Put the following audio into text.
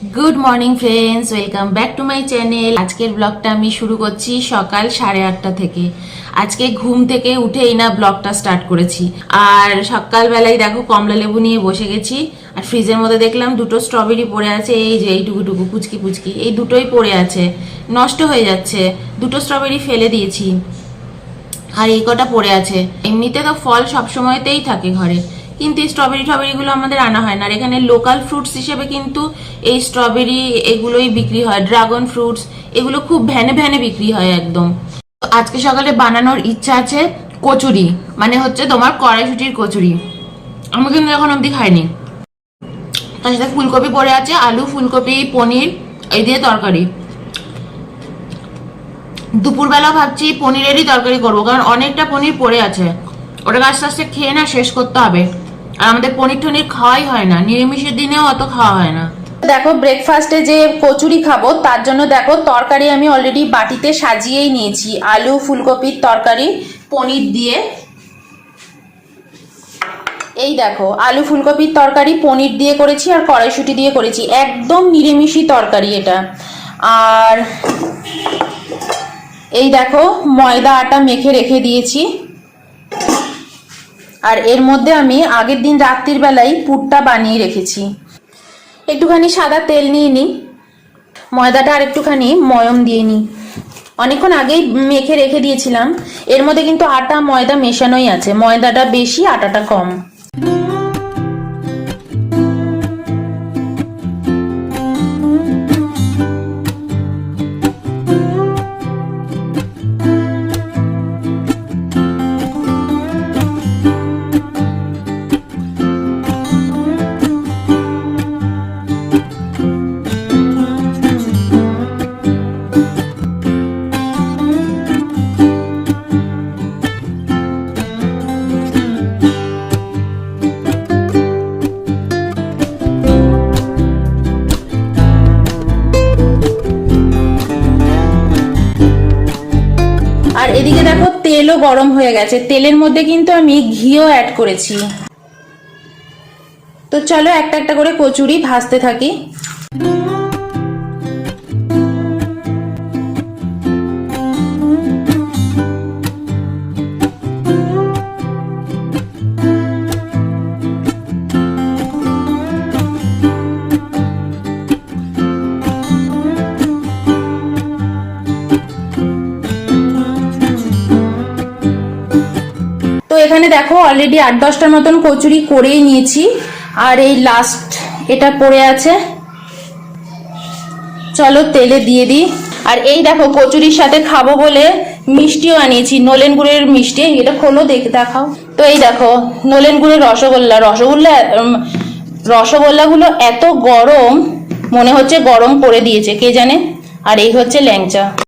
Good morning friends, welcome back to my channel. আজকের ব্লগটা আমি শুরু করছি সকাল 8:30 থেকে। আজকে ঘুম থেকে উঠেই না ব্লগটা স্টার্ট করেছি। আর সকালবেলায় দেখো কমলা লেবু নিয়ে বসে গেছি। আর ফ্রিজের মধ্যে দেখলাম দুটো স্ট্রবেরি পড়ে আছে, এই যে এইটুকুটুকু পুচকি পুচকি, এই দুটোই পড়ে আছে, নষ্ট হয়ে যাচ্ছে। দুটো স্ট্রবেরি ফেলে দিয়েছি আর এই কটা পড়ে আছে। এমনিতে তো ফল সবসময়তেই থাকে ঘরে, কিন্তু এই স্ট্রবেরিগুলো আমাদের আনা হয় না। আর এখানে লোকাল ফ্রুটস হিসেবে কিন্তু এই স্ট্রবেরি এগুলোই বিক্রি হয়। ড্রাগন ফ্রুটস এগুলো খুব ভ্যানে ভ্যানে বিক্রি হয় একদম। আজকে সকালে বানানোর ইচ্ছা আছে কচুরি, মানে হচ্ছে তোমার কড়াইশুটির কচুরি। আমি কিন্তু এখন অবধি খাইনি। তার সাথে ফুলকপি পড়ে আছে, আলু, ফুলকপি, পনির এই দিয়ে তরকারি। দুপুরবেলা ভাবছি পনিরেরই তরকারি করবো, কারণ অনেকটা পনির পড়ে আছে। ওটাকে আস্তে আস্তে খেয়ে না শেষ করতে হবে। আর আমাদের পনির টনির খাওয়াই হয় না, নিরামিষের দিনেও অত খাওয়া হয় না। দেখো ব্রেকফাস্টে যে কচুরি খাবো তার জন্য দেখো তরকারি আমি অলরেডি বাটিতে সাজিয়েই নিয়েছি। আলু ফুলকপির তরকারি পনির দিয়ে। এই দেখো আলু ফুলকপির তরকারি পনির দিয়ে করেছি আর কড়াইশুঁটি দিয়ে করেছি, একদম নিরামিষই তরকারি এটা। আর এই দেখো ময়দা আটা মেখে রেখে দিয়েছি। আর এর মধ্যে আমি আগের দিন রাত্রির বেলায় পুরটা বানিয়ে রেখেছি। একটুখানি সাদা তেল নিয়ে নিই, ময়দাটা আর একটুখানি ময়ম দিয়ে নিই। অনেকক্ষণ আগেই মেখে রেখে দিয়েছিলাম। এর মধ্যে কিন্তু আটা ময়দা মেশানোই আছে, ময়দাটা বেশি আটাটা কম। আর এদিকে দেখো তেলও গরম হয়ে গেছে, তেলের মধ্যে কিন্তু আমি ঘিও অ্যাড করেছি। তো চলো একটা একটা করে কচুরি ভাজতে থাকি। তো এখানে দেখো অলরেডি 8-10টার মতন কচুরি করেই নিয়েছি। আর এই লাস্ট এটা পড়ে আছে, চলো তেলে দিয়ে দিই। আর এই দেখো কচুরির সাথে খাবো বলে মিষ্টিও আনিয়েছি, নলেন গুড়ের মিষ্টি। এটা খোলো দেখাও। তো এই দেখো নলেন গুড়ের রসগোল্লাগুলো এত গরম, মনে হচ্ছে গরম করে দিয়েছে কে জানে। আর এই হচ্ছে ল্যাংচা।